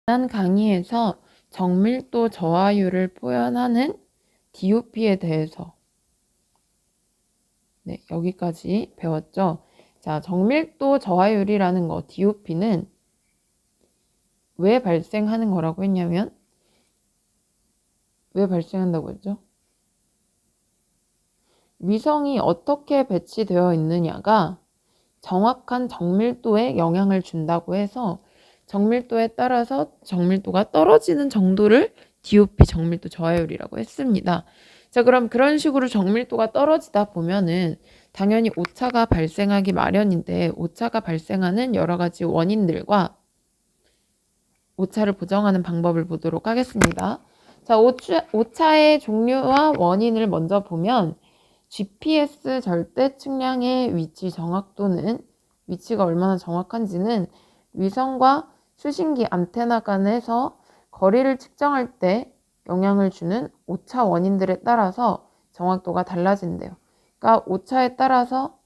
지난 강의에서 정밀도 저하율을 표현하는 DOP에 대해서 여기까지 배웠죠. 자, 정밀도 저하율이라는 거 DOP는 왜 발생하는 거라고 했냐면 왜 발생한다고 했죠? 위성이 어떻게 배치되어 있느냐가 정확한 정밀도에 영향을 준다고 해서 정밀도에 따라서 정밀도가 떨어지는 정도를 DOP 정밀도 저하율이라고 했습니다. 자, 그럼 그런 식으로 정밀도가 떨어지다 보면은 당연히 오차가 발생하기 마련인데 오차가 발생하는 여러 가지 원인들과 오차를 보정하는 방법을 보도록 하겠습니다. 자, 오차의 종류와 원인을 먼저 보면 GPS 절대 측량의 위치 정확도는 위치가 얼마나 정확한지는 위성과 수신기 안테나 간에서 거리를 측정할 때 영향을 주는 오차 원인들에 따라서 정확도가 달라진대요. 그러니까 오차에 따라서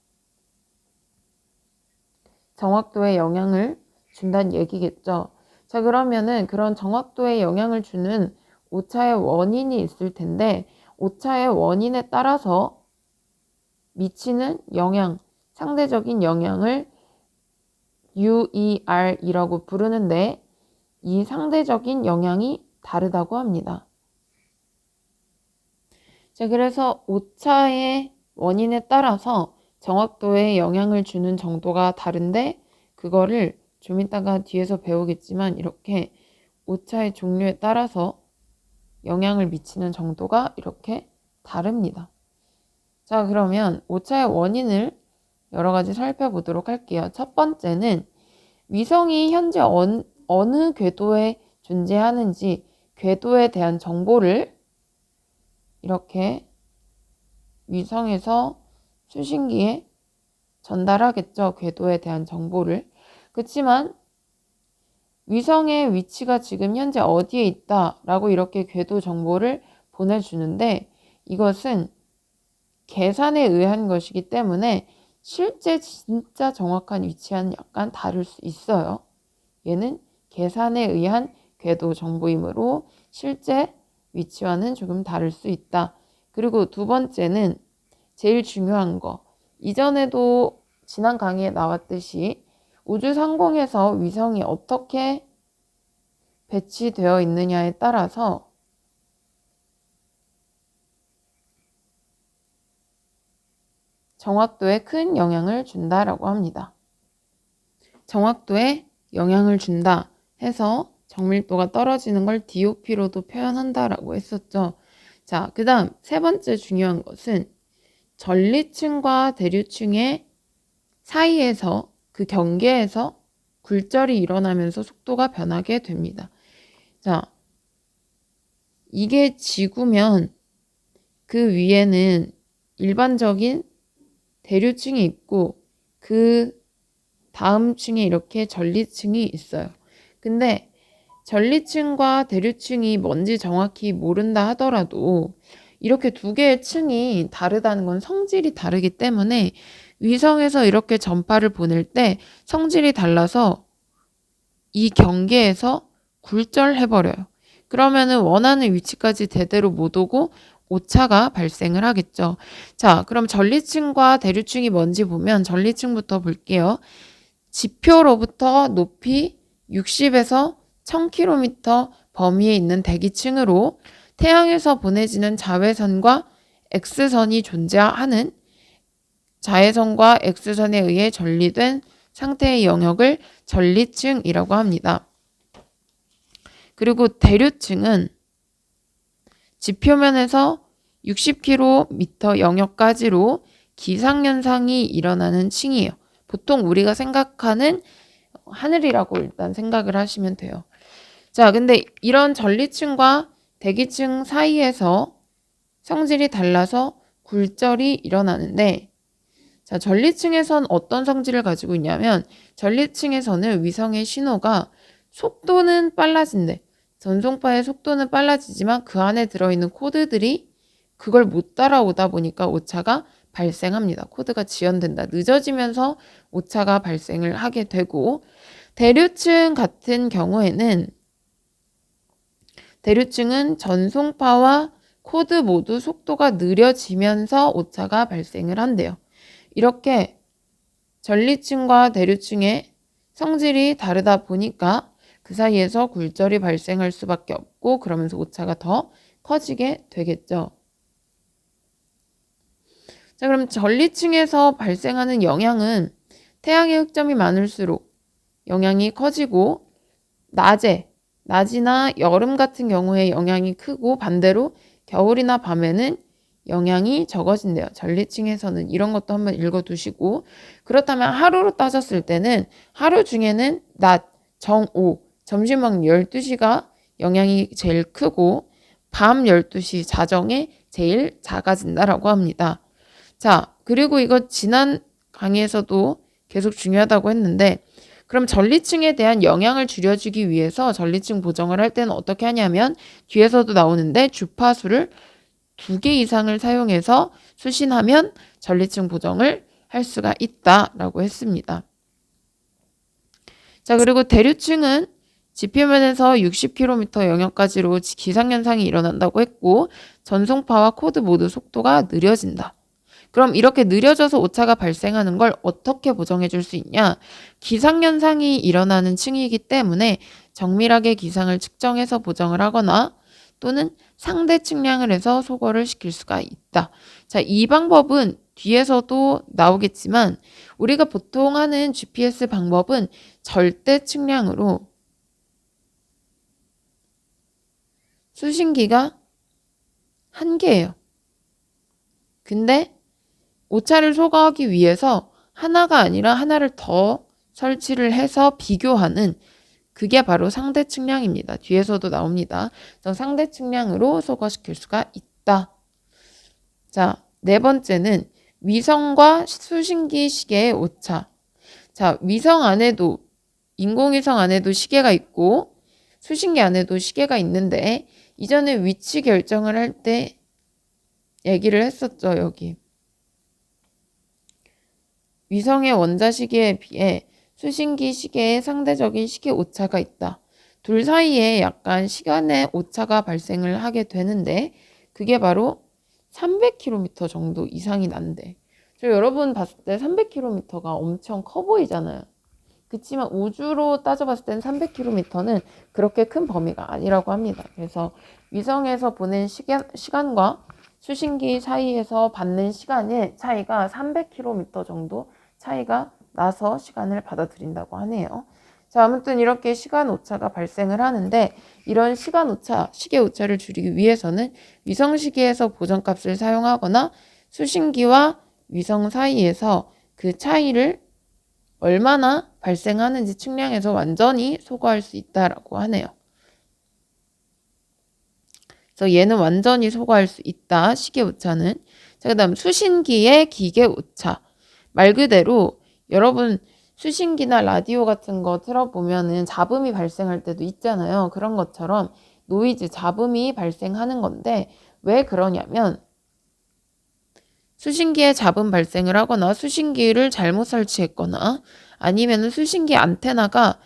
정확도에 영향을 준다는 얘기겠죠. 자, 그러면은 그런 정확도에 영향을 주는 오차의 원인이 있을 텐데 오차의 원인에 따라서 미치는 영향, 상대적인 영향을 UER이라고 부르는데 이 상대적인 영향이 다르다고 합니다. 자, 그래서 오차의 원인에 따라서 정확도에 영향을 주는 정도가 다른데 그거를 좀 이따가 뒤에서 배우겠지만 이렇게 오차의 종류에 따라서 영향을 미치는 정도가 이렇게 다릅니다. 자, 그러면 오차의 원인을 여러 가지 살펴보도록 할게요. 첫 번째는 위성이 현재 어느 궤도에 존재하는지 궤도에 대한 정보를 이렇게 위성에서 수신기에 전달하겠죠. 궤도에 대한 정보를. 그렇지만 위성의 위치가 지금 현재 어디에 있다라고 이렇게 궤도 정보를 보내주는데 이것은 계산에 의한 것이기 때문에 실제 진짜 정확한 위치와는 약간 다를 수 있어요. 얘는 계산에 의한 궤도 정보이므로 실제 위치와는 조금 다를 수 있다. 그리고 두 번째는 제일 중요한 거. 이전에도 지난 강의에 나왔듯이 우주상공에서 위성이 어떻게 배치되어 있느냐에 따라서 정확도에 큰 영향을 준다라고 합니다. 정확도에 영향을 준다 해서 정밀도가 떨어지는 걸 DOP로도 표현한다라고 했었죠. 자, 그 다음 세 번째 중요한 것은 전리층과 대류층의 사이에서 그 경계에서 굴절이 일어나면서 속도가 변하게 됩니다. 자, 이게 지구면 그 위에는 일반적인 대류층이 있고 그 다음 층에 이렇게 전리층이 있어요. 근데 전리층과 대류층이 뭔지 정확히 모른다 하더라도 이렇게 두 개의 층이 다르다는 건 성질이 다르기 때문에 위성에서 이렇게 전파를 보낼 때 성질이 달라서 이 경계에서 굴절해버려요. 그러면은 원하는 위치까지 제대로 못 오고 오차가 발생을 하겠죠. 자, 그럼 전리층과 대류층이 뭔지 보면 전리층부터 볼게요. 지표로부터 높이 60에서 1000km 범위에 있는 대기층으로 태양에서 보내지는 자외선과 X선이 존재하는 자외선과 X선에 의해 전리된 상태의 영역을 전리층이라고 합니다. 그리고 대류층은 지표면에서 60km 영역까지로 기상현상이 일어나는 층이에요. 보통 우리가 생각하는 하늘이라고 일단 생각을 하시면 돼요. 자, 근데 이런 전리층과 대기층 사이에서 성질이 달라서 굴절이 일어나는데 자, 전리층에선 어떤 성질을 가지고 있냐면 전리층에서는 위성의 신호가 속도는 빨라진대. 전송파의 속도는 빨라지지만 그 안에 들어있는 코드들이 그걸 못 따라오다 보니까 오차가 발생합니다. 코드가 지연된다. 늦어지면서 오차가 발생을 하게 되고 대류층 같은 경우에는 대류층은 전송파와 코드 모두 속도가 느려지면서 오차가 발생을 한대요. 이렇게 전리층과 대류층의 성질이 다르다 보니까 그 사이에서 굴절이 발생할 수밖에 없고 그러면서 오차가 더 커지게 되겠죠. 자, 그럼 전리층에서 발생하는 영향은 태양의 흑점이 많을수록 영향이 커지고 낮이나 여름 같은 경우에 영향이 크고 반대로 겨울이나 밤에는 영향이 적어진대요. 전리층에서는 이런 것도 한번 읽어두시고 그렇다면 하루로 따졌을 때는 하루 중에는 낮, 정오, 점심막 12시가 영향이 제일 크고 밤 12시 자정에 제일 작아진다라고 합니다. 자, 그리고 이거 지난 강의에서도 계속 중요하다고 했는데 그럼 전리층에 대한 영향을 줄여주기 위해서 전리층 보정을 할 때는 어떻게 하냐면 뒤에서도 나오는데 주파수를 2개 이상을 사용해서 수신하면 전리층 보정을 할 수가 있다라고 했습니다. 자, 그리고 대류층은 지표면에서 60km 영역까지로 기상현상이 일어난다고 했고 전송파와 코드 모두 속도가 느려진다. 그럼 이렇게 느려져서 오차가 발생하는 걸 어떻게 보정해 줄 수 있냐? 기상현상이 일어나는 층이기 때문에 정밀하게 기상을 측정해서 보정을 하거나 또는 상대 측량을 해서 소거를 시킬 수가 있다. 자, 이 방법은 뒤에서도 나오겠지만 우리가 보통 하는 GPS 방법은 절대 측량으로 수신기가 한 개예요. 근데 오차를 소거하기 위해서 하나가 아니라 하나를 더 설치를 해서 비교하는 그게 바로 상대 측량입니다. 뒤에서도 나옵니다. 상대 측량으로 소거시킬 수가 있다. 자, 네 번째는 위성과 수신기 시계의 오차. 자, 위성 안에도 인공위성 안에도 시계가 있고 수신기 안에도 시계가 있는데 이전에 위치 결정을 할 때 얘기를 했었죠. 여기. 위성의 원자시계에 비해 수신기 시계에 상대적인 시계 오차가 있다. 둘 사이에 약간 시간의 오차가 발생을 하게 되는데 그게 바로 300km 정도 이상이 난대. 여러분 봤을 때 300km가 엄청 커 보이잖아요. 그렇지만 우주로 따져봤을 땐 300km는 그렇게 큰 범위가 아니라고 합니다. 그래서 위성에서 보낸 시간과 수신기 사이에서 받는 시간의 차이가 300km 정도 차이가 나서 시간을 받아들인다고 하네요. 자, 아무튼 이렇게 시간 오차가 발생을 하는데 이런 시간 오차, 시계 오차를 줄이기 위해서는 위성 시계에서 보정값을 사용하거나 수신기와 위성 사이에서 그 차이를 얼마나 발생하는지 측량해서 완전히 소거할 수 있다라고 하네요. 그래서 얘는 완전히 소거할 수 있다. 시계 오차는. 자, 그다음 수신기의 기계 오차. 말 그대로 여러분 수신기나 라디오 같은 거 틀어보면은 잡음이 발생할 때도 있잖아요. 그런 것처럼 노이즈, 잡음이 발생하는 건데 왜 그러냐면 수신기에 잡음 발생을 하거나 수신기를 잘못 설치했거나 아니면 수신기 안테나가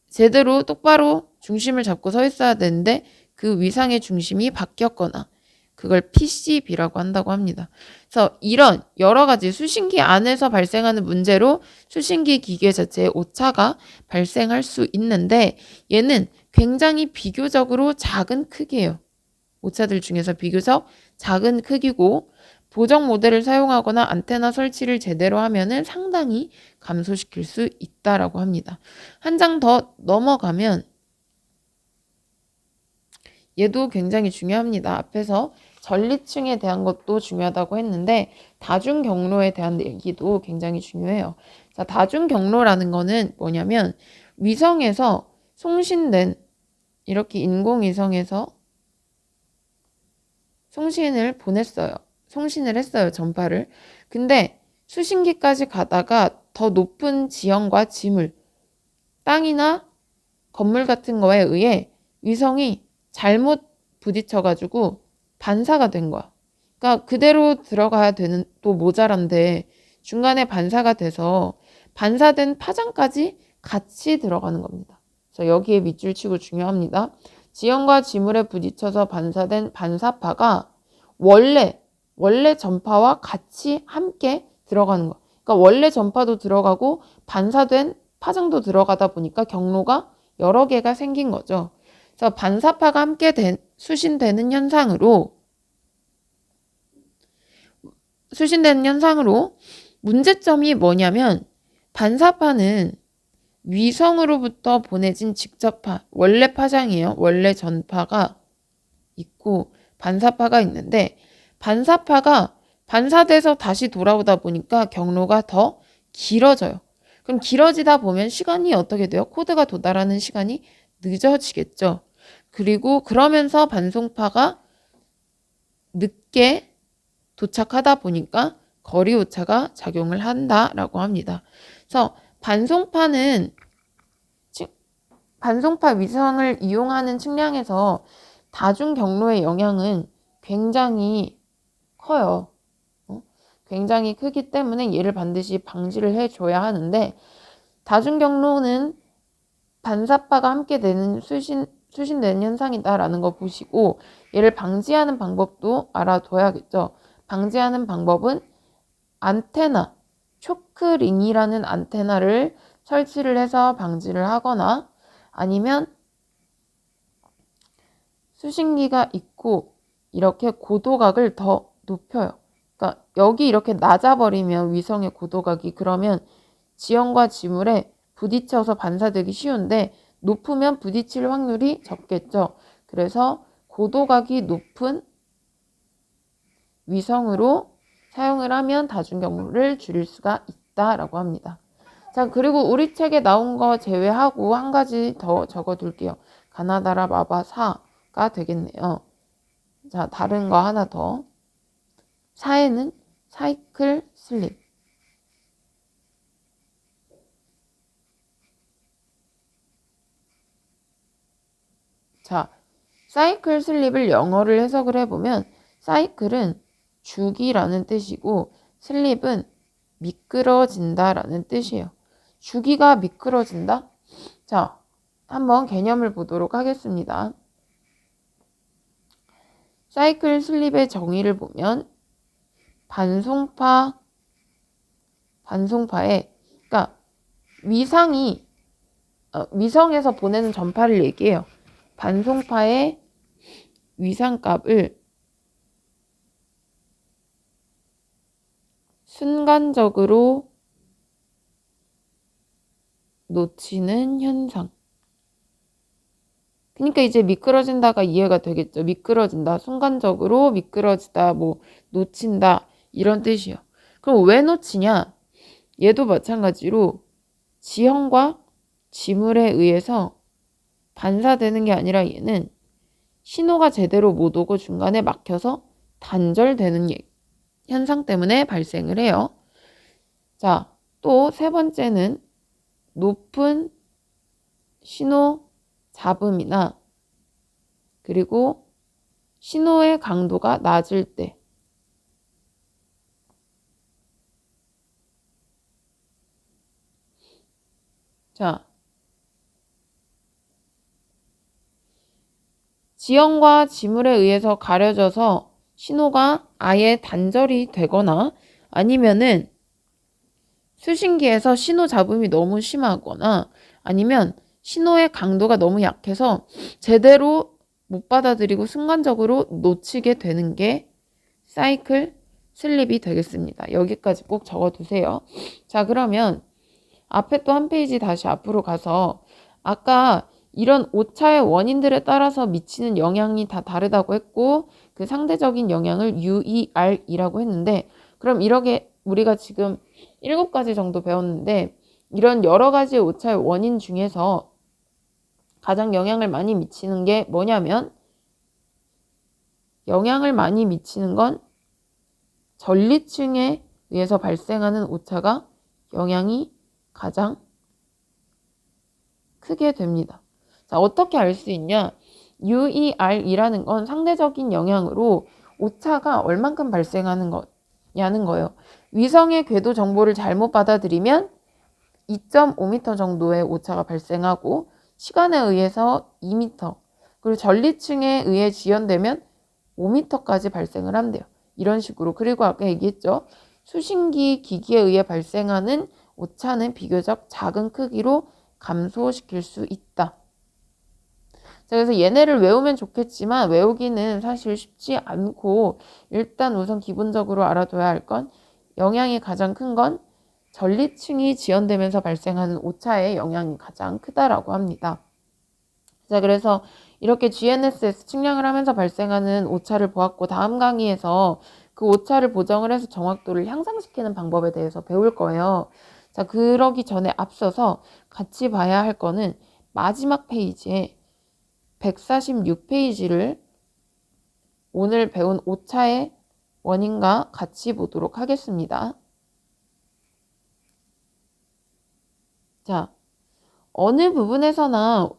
제대로 똑바로 중심을 잡고 서 있어야 되는데 그 위상의 중심이 바뀌었거나 그걸 PCB라고 한다고 합니다. 그래서 이런 여러 가지 수신기 안에서 발생하는 문제로 수신기 기계 자체에 오차가 발생할 수 있는데 얘는 굉장히 비교적으로 작은 크기예요. 오차들 중에서 비교적 작은 크기고 보정 모델을 사용하거나 안테나 설치를 제대로 하면은 상당히 감소시킬 수 있다라고 합니다. 한 장 더 넘어가면 얘도 굉장히 중요합니다. 앞에서 전리층에 대한 것도 중요하다고 했는데 다중 경로에 대한 얘기도 굉장히 중요해요. 자, 다중 경로라는 거는 뭐냐면 위성에서 송신된 이렇게 인공위성에서 송신을 했어요. 전파를. 근데 수신기까지 가다가 더 높은 지형과 지물, 땅이나 건물 같은 거에 의해 위성이 잘못 부딪혀가지고 반사가 된 거야. 그러니까 그대로 들어가야 되는 또 모자란데 중간에 반사가 돼서 반사된 파장까지 같이 들어가는 겁니다. 그래서 여기에 밑줄 치고 중요합니다. 지형과 지물에 부딪혀서 반사된 반사파가 원래 전파와 같이 함께 들어가는 거. 그러니까 원래 전파도 들어가고 반사된 파장도 들어가다 보니까 경로가 여러 개가 생긴 거죠. 그래서 반사파가 함께 수신되는 현상으로 문제점이 뭐냐면 반사파는 위성으로부터 보내진 직접파, 원래 파장이에요. 원래 전파가 있고 반사파가 있는데 반사파가 반사돼서 다시 돌아오다 보니까 경로가 더 길어져요. 그럼 길어지다 보면 시간이 어떻게 돼요? 코드가 도달하는 시간이 늦어지겠죠. 그리고 그러면서 반송파가 늦게 도착하다 보니까 거리 오차가 작용을 한다라고 합니다. 그래서 반송파 위성을 이용하는 측량에서 다중 경로의 영향은 굉장히 커요. 굉장히 크기 때문에 얘를 반드시 방지를 해줘야 하는데 다중 경로는 반사파가 함께 수신되는 현상이다라는 거 보시고 얘를 방지하는 방법도 알아둬야겠죠. 방지하는 방법은 안테나, 초크링이라는 안테나를 설치를 해서 방지를 하거나 아니면 수신기가 있고 이렇게 고도각을 더 높여요. 그러니까 여기 이렇게 낮아버리면 위성의 고도각이 그러면 지형과 지물에 부딪혀서 반사되기 쉬운데 높으면 부딪힐 확률이 적겠죠. 그래서 고도각이 높은 위성으로 사용을 하면 다중경로를 줄일 수가 있다라고 합니다. 자, 그리고 우리 책에 나온 거 제외하고 한 가지 더 적어둘게요. 가나다라 마바 4가 되겠네요. 자, 다른 거 하나 더. 4에는 사이클 슬립. 자, 사이클 슬립을 영어를 해석을 해보면 사이클은 주기라는 뜻이고 슬립은 미끄러진다라는 뜻이에요. 주기가 미끄러진다? 자, 한번 개념을 보도록 하겠습니다. 사이클 슬립의 정의를 보면 반송파에 그러니까 위성에서 보내는 전파를 얘기해요. 반송파의 위상값을 순간적으로 놓치는 현상. 그러니까 이제 미끄러진다가 이해가 되겠죠. 미끄러진다, 순간적으로 미끄러지다, 놓친다 이런 뜻이에요. 그럼 왜 놓치냐? 얘도 마찬가지로 지형과 지물에 의해서 반사되는 게 아니라 얘는 신호가 제대로 못 오고 중간에 막혀서 단절되는 현상 때문에 발생을 해요. 자, 또 세 번째는 높은 신호 잡음이나 그리고 신호의 강도가 낮을 때 자, 지형과 지물에 의해서 가려져서 신호가 아예 단절이 되거나 아니면은 수신기에서 신호 잡음이 너무 심하거나 아니면 신호의 강도가 너무 약해서 제대로 못 받아들이고 순간적으로 놓치게 되는 게 사이클 슬립이 되겠습니다. 여기까지 꼭 적어두세요. 자, 그러면 앞에 또 한 페이지 다시 앞으로 가서 아까 이런 오차의 원인들에 따라서 미치는 영향이 다 다르다고 했고 그 상대적인 영향을 UER이라고 했는데 그럼 이렇게 우리가 지금 7가지 정도 배웠는데 이런 여러 가지 오차의 원인 중에서 가장 영향을 많이 미치는 게 뭐냐면 영향을 많이 미치는 건 전리층에 의해서 발생하는 오차가 영향이 가장 크게 됩니다. 자, 어떻게 알 수 있냐? UER이라는 건 상대적인 영향으로 오차가 얼만큼 발생하는 거냐는 거예요. 위성의 궤도 정보를 잘못 받아들이면 2.5m 정도의 오차가 발생하고 시간에 의해서 2m, 그리고 전리층에 의해 지연되면 5m까지 발생을 한대요. 이런 식으로. 그리고 아까 얘기했죠. 수신기 기기에 의해 발생하는 오차는 비교적 작은 크기로 감소시킬 수 있다. 자, 그래서 얘네를 외우면 좋겠지만 외우기는 사실 쉽지 않고 일단 우선 기본적으로 알아둬야 할 건 영향이 가장 큰 건 전리층이 지연되면서 발생하는 오차의 영향이 가장 크다라고 합니다. 자, 그래서 이렇게 GNSS 측량을 하면서 발생하는 오차를 보았고 다음 강의에서 그 오차를 보정을 해서 정확도를 향상시키는 방법에 대해서 배울 거예요. 자, 그러기 전에 앞서서 같이 봐야 할 거는 마지막 페이지에 146페이지를 오늘 배운 오차의 원인과 같이 보도록 하겠습니다. 자, 어느 부분에서나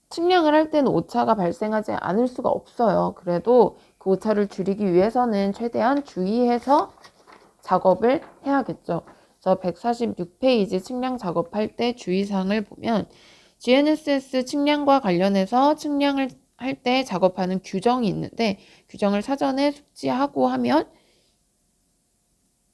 측량을 할 때는 오차가 발생하지 않을 수가 없어요. 그래도 그 오차를 줄이기 위해서는 최대한 주의해서 작업을 해야겠죠. 그래서 146페이지 측량 작업할 때 주의사항을 보면 GNSS 측량과 관련해서 측량을 할 때 작업하는 규정이 있는데 규정을 사전에 숙지하고 하면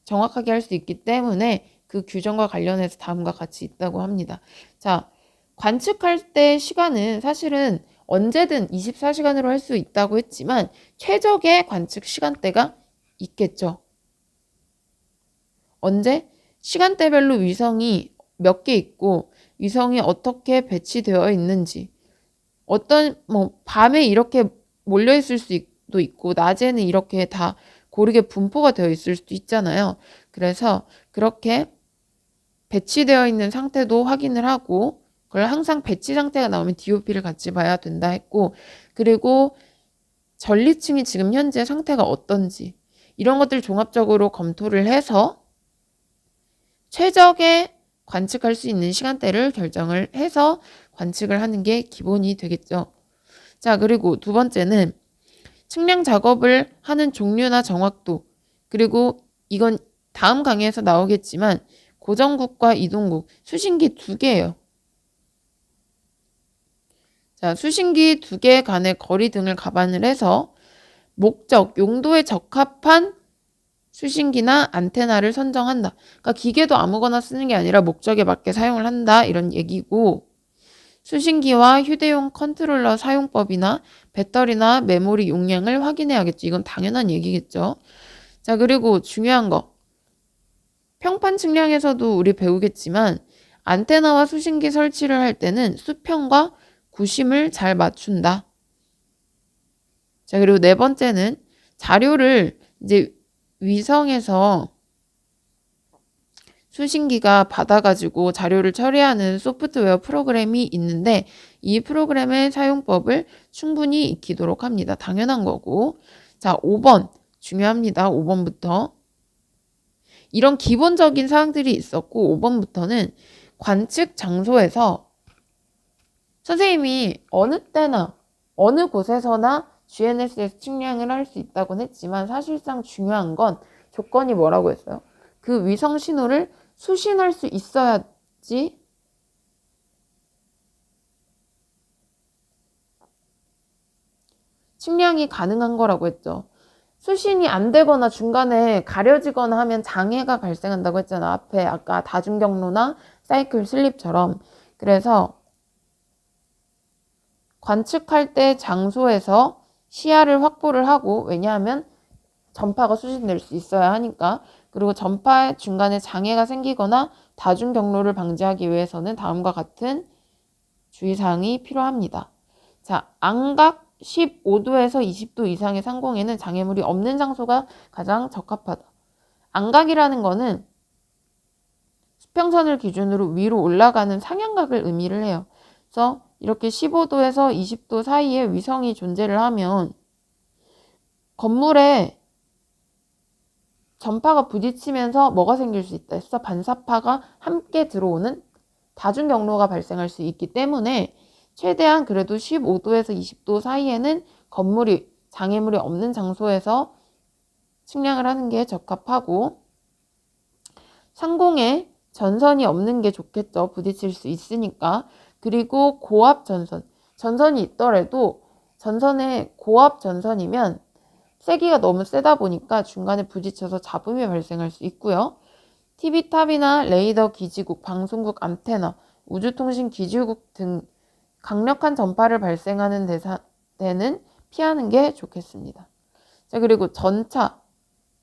정확하게 할 수 있기 때문에 그 규정과 관련해서 다음과 같이 있다고 합니다. 자, 관측할 때 시간은 사실은 언제든 24시간으로 할 수 있다고 했지만 최적의 관측 시간대가 있겠죠. 언제? 시간대별로 위성이 몇 개 있고 위성이 어떻게 배치되어 있는지 어떤 밤에 이렇게 몰려 있을 수도 있고 낮에는 이렇게 다 고르게 분포가 되어 있을 수도 있잖아요. 그래서 그렇게 배치되어 있는 상태도 확인을 하고 그걸 항상 배치 상태가 나오면 DOP를 같이 봐야 된다 했고 그리고 전리층이 지금 현재 상태가 어떤지 이런 것들 종합적으로 검토를 해서 최적의 관측할 수 있는 시간대를 결정을 해서 관측을 하는 게 기본이 되겠죠. 자, 그리고 두 번째는 측량 작업을 하는 종류나 정확도 그리고 이건 다음 강의에서 나오겠지만 고정국과 이동국, 수신기 2개예요. 자, 수신기 2개 간의 거리 등을 감안을 해서 목적, 용도에 적합한 수신기나 안테나를 선정한다. 그러니까 기계도 아무거나 쓰는 게 아니라 목적에 맞게 사용을 한다 이런 얘기고 수신기와 휴대용 컨트롤러 사용법이나 배터리나 메모리 용량을 확인해야겠죠. 이건 당연한 얘기겠죠. 자, 그리고 중요한 거 평판 측량에서도 우리 배우겠지만 안테나와 수신기 설치를 할 때는 수평과 구심을 잘 맞춘다. 자, 그리고 네 번째는 자료를 이제 위성에서 수신기가 받아가지고 자료를 처리하는 소프트웨어 프로그램이 있는데 이 프로그램의 사용법을 충분히 익히도록 합니다. 당연한 거고. 자, 5번 중요합니다. 5번부터. 이런 기본적인 사항들이 있었고 5번부터는 관측 장소에서 선생님이 어느 때나 어느 곳에서나 GNSS 측량을 할 수 있다고 했지만 사실상 중요한 건 조건이 뭐라고 했어요? 그 위성 신호를 수신할 수 있어야지 측량이 가능한 거라고 했죠. 수신이 안 되거나 중간에 가려지거나 하면 장애가 발생한다고 했잖아. 앞에 아까 다중경로나 사이클 슬립처럼. 그래서 관측할 때 장소에서 시야를 확보를 하고 왜냐하면 전파가 수신될 수 있어야 하니까 그리고 전파 중간에 장애가 생기거나 다중 경로를 방지하기 위해서는 다음과 같은 주의사항이 필요합니다. 자, 안각 15도에서 20도 이상의 상공에는 장애물이 없는 장소가 가장 적합하다. 안각이라는 거는 수평선을 기준으로 위로 올라가는 상향각을 의미를 해요. 그래서 이렇게 15도에서 20도 사이에 위성이 존재를 하면 건물에 전파가 부딪히면서 뭐가 생길 수 있다 했어? 반사파가 함께 들어오는 다중 경로가 발생할 수 있기 때문에 최대한 그래도 15도에서 20도 사이에는 건물이 장애물이 없는 장소에서 측량을 하는 게 적합하고 상공에 전선이 없는 게 좋겠죠. 부딪힐 수 있으니까. 그리고 고압 전선이 있더라도 전선에 고압 전선이면 세기가 너무 세다 보니까 중간에 부딪혀서 잡음이 발생할 수 있고요. TV탑이나 레이더 기지국, 방송국 안테나, 우주통신 기지국 등 강력한 전파를 발생하는 데는 피하는 게 좋겠습니다. 자, 그리고 전차,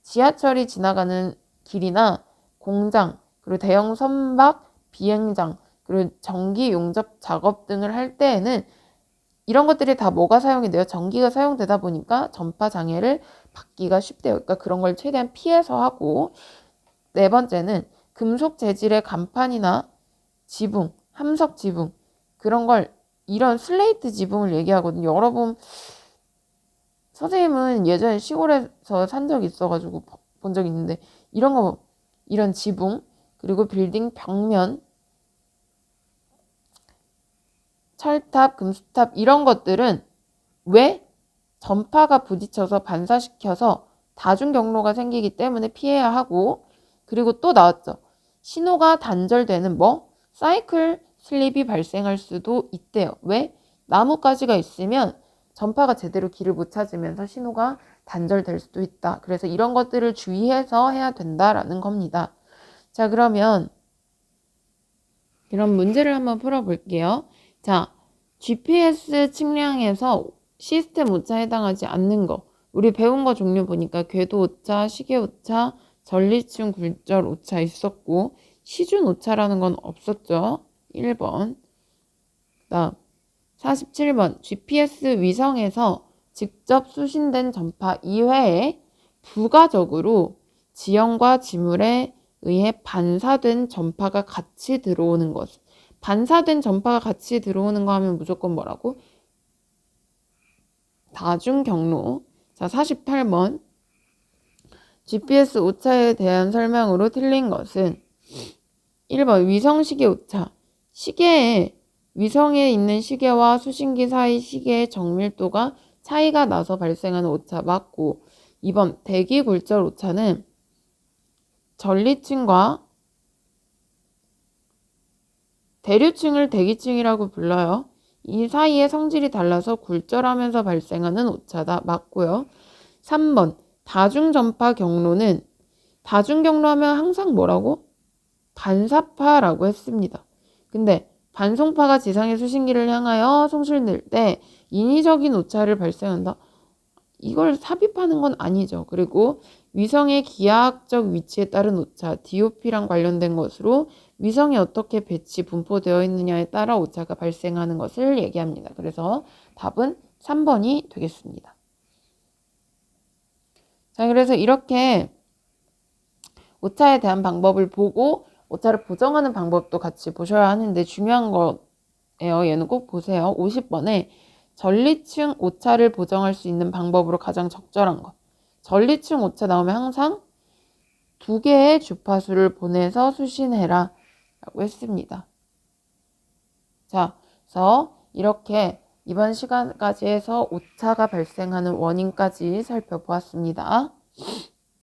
지하철이 지나가는 길이나 공장, 그리고 대형 선박, 비행장, 그리고 전기 용접 작업 등을 할 때에는 이런 것들이 다 뭐가 사용이 돼요? 전기가 사용되다 보니까 전파 장애를 받기가 쉽대요. 그러니까 그런 걸 최대한 피해서 하고, 네 번째는 금속 재질의 간판이나 지붕, 함석 지붕, 그런 걸 이런 슬레이트 지붕을 얘기하거든요. 여러분, 선생님은 예전에 시골에서 산 적이 있어가지고 본 적이 있는데, 이런 지붕, 그리고 빌딩 벽면, 철탑, 금수탑 이런 것들은 왜? 전파가 부딪혀서 반사시켜서 다중 경로가 생기기 때문에 피해야 하고, 그리고 또 나왔죠. 신호가 단절되는 사이클 슬립이 발생할 수도 있대요. 왜? 나뭇가지가 있으면 전파가 제대로 길을 못 찾으면서 신호가 단절될 수도 있다. 그래서 이런 것들을 주의해서 해야 된다라는 겁니다. 자, 그러면 이런 문제를 한번 풀어볼게요. 자, GPS 측량에서 시스템 오차에 해당하지 않는 거. 우리 배운 거 종류 보니까 궤도 오차, 시계 오차, 전리층 굴절 오차 있었고 시준 오차라는 건 없었죠. 1번. 그다음 47번. GPS 위성에서 직접 수신된 전파 이외에 부가적으로 지형과 지물에 의해 반사된 전파가 같이 들어오는 것. 반사된 전파가 같이 들어오는 거 하면 무조건 뭐라고? 다중 경로. 자, 48번. GPS 오차에 대한 설명으로 틀린 것은 1번 위성시계 오차. 위성에 있는 시계와 수신기 사이 시계의 정밀도가 차이가 나서 발생하는 오차 맞고, 2번 대기 굴절 오차는 전리층과 대류층을 대기층이라고 불러요. 이 사이의 성질이 달라서 굴절하면서 발생하는 오차다. 맞고요. 3번 다중전파 경로는 다중경로 하면 항상 뭐라고? 반사파라고 했습니다. 근데 반송파가 지상의 수신기를 향하여 송실 낼 때 인위적인 오차를 발생한다. 이걸 삽입하는 건 아니죠. 그리고 위성의 기하학적 위치에 따른 오차, DOP랑 관련된 것으로 위성이 어떻게 배치, 분포되어 있느냐에 따라 오차가 발생하는 것을 얘기합니다. 그래서 답은 3번이 되겠습니다. 자, 그래서 이렇게 오차에 대한 방법을 보고 오차를 보정하는 방법도 같이 보셔야 하는데 중요한 거예요. 얘는 꼭 보세요. 50번에 전리층 오차를 보정할 수 있는 방법으로 가장 적절한 것. 전리층 오차 나오면 항상 2개의 주파수를 보내서 수신해라 라고 했습니다. 자, 그래서 이렇게 이번 시간까지 해서 오차가 발생하는 원인까지 살펴보았습니다.